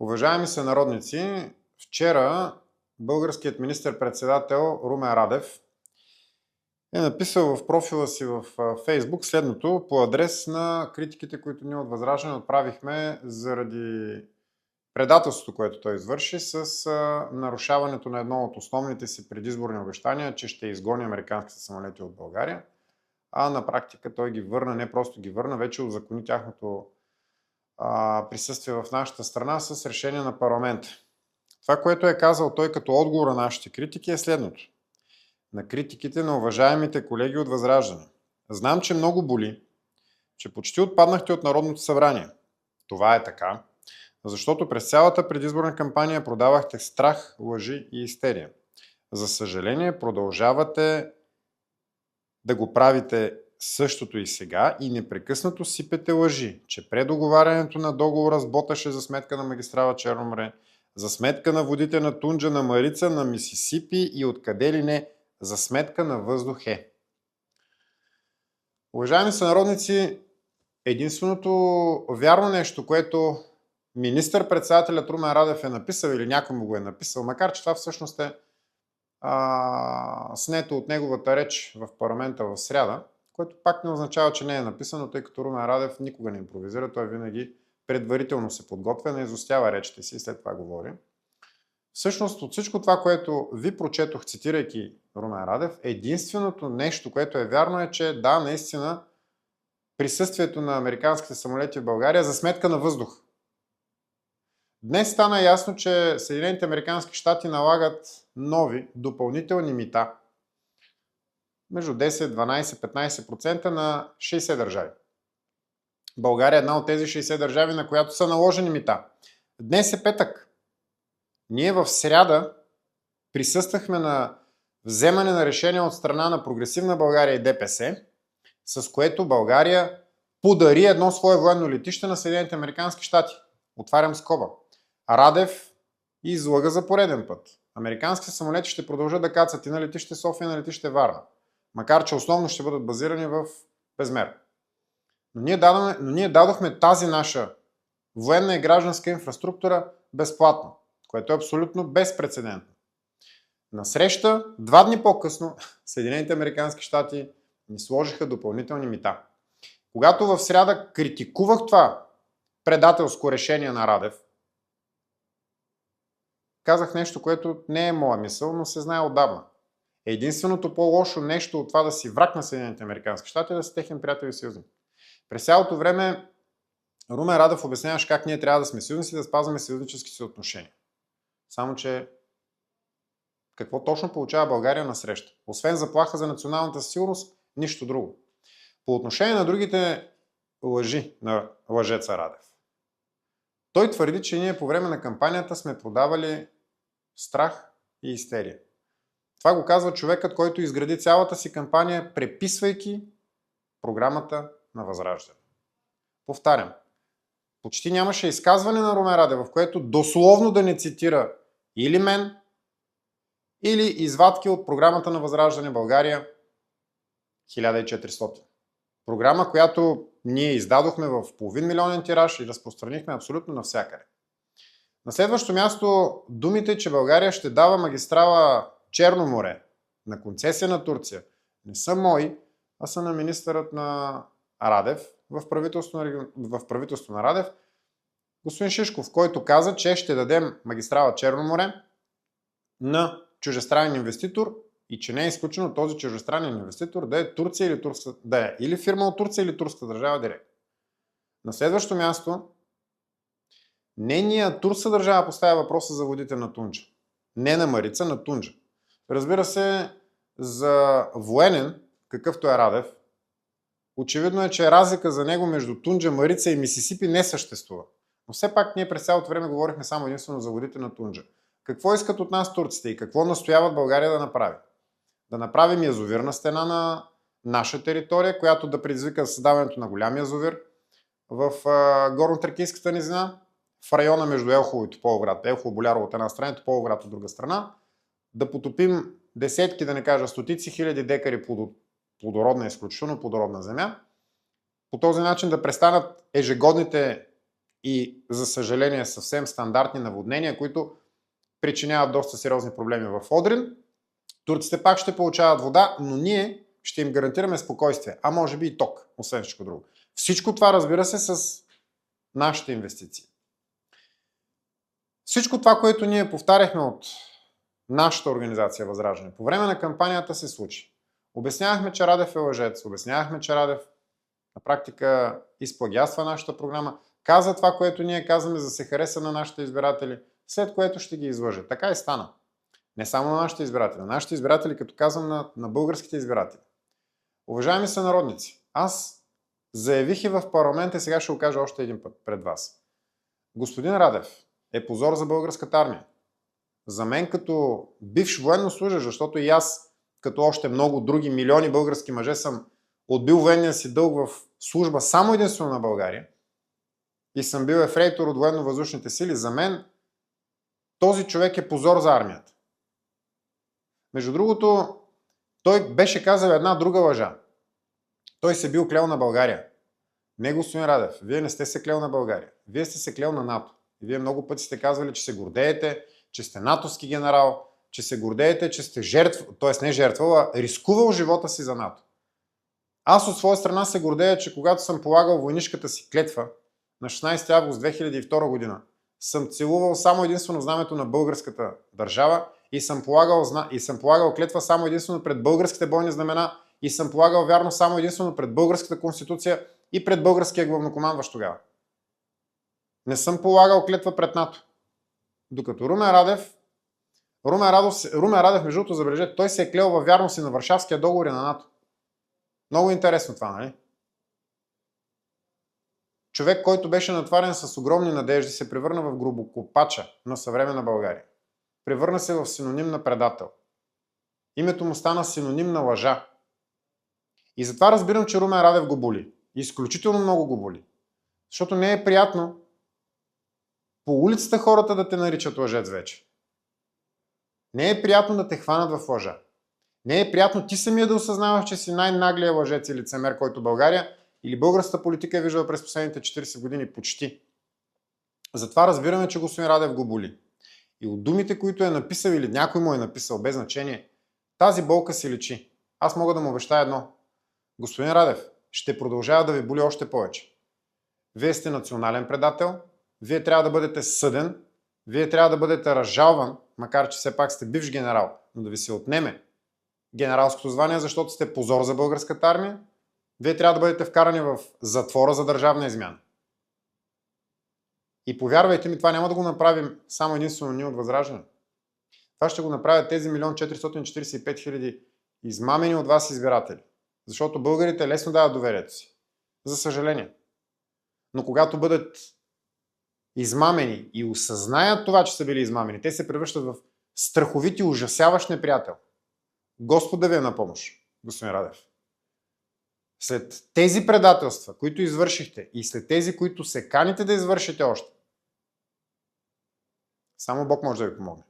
Уважаеми сънародници, вчера българският министър-председател Румен Радев е написал в профила си в Фейсбук следното по адрес на критиките, които ние от ВЪЗРАЖДАНЕ отправихме заради предателството, което той извърши с нарушаването на едно от основните си предизборни обещания, че ще изгони американските самолети от България, а на практика той ги върна, не просто ги върна, вече узакони тяхното присъствие в нашата страна с решение на парламента. Това, което е казал той като отговор на нашите критики е следното. На критиките на уважаемите колеги от ВЪЗРАЖДАНЕ. Знам, че много боли, че почти отпаднахте от Народното събрание. Това е така, защото през цялата предизборна кампания продавахте страх, лъжи и истерия. За съжаление, продължавате да го правите същото и сега и непрекъснато сипете лъжи, че предоговарянето на договора с Боташ е за сметка на магистрала Черно море, за сметка на водите на Тунджа, на Марица, на Мисисипи и откъде ли не, за сметка на въздух е. Уважаеми сънародници, единственото вярно нещо, което министър-председателят Румен Радев е написал или някой му го е написал, макар че това всъщност е снето от неговата реч в парламента в сряда, което пак не означава, че не е написано, тъй като Румен Радев никога не импровизира, той винаги предварително се подготвя, не изостява речите си и след това говори. Всъщност от всичко това, което ви прочетох, цитирайки Румен Радев, единственото нещо, което е вярно е, че да, наистина присъствието на американските самолети в България е за сметка на въздух. Днес стана ясно, че Съединените американски щати налагат нови допълнителни мита между 10, 12, 15% на 60 държави. България е една от тези 60 държави, на която са наложени мита. Днес е петък. Ние в сряда присъствахме на вземане на решение от страна на Прогресивна България и ДПС, с което България подари едно свое военно летище на Съединените американски щати. Отварям скоба. Радев излъга за пореден път. Американските самолети ще продължат да кацат и на летище София, и на летище Варна. Макар че основно ще бъдат базирани в Безмер. Но ние дадохме тази наша военна и гражданска инфраструктура безплатно, което е абсолютно безпрецедентно. Насреща, 2 дни по-късно, Съединените американски щати ни сложиха допълнителни мита. Когато в сряда критикувах това предателско решение на Радев, казах нещо, което не е моя мисъл, но се знае отдавна. Единственото по-лошо нещо от това да си враг на Съединените американски щати е да си техен приятел и съюзник. През цялото време Румен Радев обясняваше как ние трябва да сме съюзници и да спазваме съюзнически си отношения. Само че какво точно получава България на среща? Освен заплаха за националната сигурност, нищо друго. По отношение на другите лъжи на лъжеца Радев. Той твърди, че ние по време на кампанията сме продавали страх и истерия. Това го казва човекът, който изгради цялата си кампания, преписвайки програмата на ВЪЗРАЖДАНЕ. Повтарям, почти нямаше изказване на Румен Радев, в което дословно да не цитира или мен, или извадки от програмата на ВЪЗРАЖДАНЕ България 1400. Програма, която ние издадохме в $500 000 тираж и разпространихме абсолютно навсякъде. На следващо място, думите, че България ще дава магистрала Черно море на концесия на Турция, не са мои, а са на министърът на Радев в правителството на Радев, господин Шишков, който каза, че ще дадем магистрала Черно море на чуждестранен инвеститор и че не е изключено този чуждестранен инвеститор да е Турция или да е или фирма от Турция или турска държава директно. На следващо място, не ние, турска държава поставя въпроса за водите на Тунджа. Не на Марица, на Тунджа. Разбира се, за военен, какъвто е Радев, очевидно е, че разлика за него между Тунджа, Марица и Мисисипи не съществува. Но все пак ние през цялото време говорихме само единствено за водите на Тунджа. Какво искат от нас турците и какво настояват България да направи? Да направим язовирна стена на наша територия, която да предизвика създаването на голям язовир в Горно-Тракийската низина, в района между Елхово и Тополовград. Елхово, Болярово от една страна и Тополовград от друга страна. Да потопим десетки, да не кажа стотици хиляди декари плодородна, изключително плодородна земя. По този начин да престанат ежегодните и, за съжаление, съвсем стандартни наводнения, които причиняват доста сериозни проблеми в Одрин, турците пак ще получават вода, но ние ще им гарантираме спокойствие, а може би и ток, освен всичко друго. Всичко това, разбира се, с нашите инвестиции. Всичко това, което ние повтаряхме от нашата организация Възраждане, по време на кампанията се случи. Обяснявахме, че Радев е лъжец, обяснявахме, че Радев на практика изплагиатства нашата програма, каза това, което ние казваме, за да се хареса на нашите избиратели, след което ще ги излъже. Така и стана. Не само на нашите избиратели. На нашите избиратели, като казвам на българските избиратели. Уважаеми сънародници, аз заявих и в парламента, и сега ще го кажа още един път пред вас. Господин Радев е позор за българската армия. За мен като бивш военнослужещ, защото и аз, като още много други милиони български мъже, съм отбил военния си дълг в служба само единствено на България и съм бил ефрейтор от военно-въздушните сили, за мен този човек е позор за армията. Между другото, той беше казал една друга лъжа. Той се бил клел на България. Не, господин Радев, вие не сте се клел на България. Вие сте се клел на НАТО. И вие много пъти сте казвали, че се гордеете, че сте натовски генерал, че се гордеете, че сте жертва, т.е. не жертвал, а рискувал живота си за НАТО. Аз от своя страна се гордея, че когато съм полагал войнишката си клетва на 16 август 2002 година, съм целувал само единствено знамето на българската държава и съм полагал клетва само единствено пред българските бойни знамена и съм полагал вярно само единствено пред българската конституция и пред българския главнокомандващ тогава. Не съм полагал клетва пред НАТО. Докато Румен Радев, между другото, забележете, той се е клел във вярност и на Варшавския договор и на НАТО. Много интересно това, нали? Човек, който беше натварен с огромни надежди, се превърна в гробокопача на съвременна България. Превърна се в синоним на предател. Името му стана синоним на лъжа. И затова разбирам, че Румен Радев го боли. Изключително много го боли. Защото не е приятно по улицата хората да те наричат лъжец вече. Не е приятно да те хванат в лъжа. Не е приятно ти самия да осъзнаваш, че си най-наглия лъжец и лицемер, който България или българската политика е виждала през последните 40 години почти. Затова разбираме, че господин Радев го боли. И от думите, които е написал или някой му е написал, без значение, тази болка си личи. Аз мога да му обещая едно. Господин Радев, ще продължава да ви боли още повече. Вие сте национален предател, вие трябва да бъдете съден, вие трябва да бъдете разжалван, макар че все пак сте бивш генерал, но да ви се отнеме генералското звание, защото сте позор за българската армия, вие трябва да бъдете вкарани в затвора за държавна измяна. И повярвайте ми, това няма да го направим само единствено ние от Възраждане. Това ще го направят тези 1 445 000 измамени от вас избиратели. Защото българите лесно дават доверието си. За съжаление. Но когато бъдат измамени и осъзнаят това, че са били измамени, те се превръщат в страховит и ужасяващ неприятел. Господ да ви е на помощ, господин Радев. След тези предателства, които извършихте и след тези, които се каните да извършите още, само Бог може да ви помогне.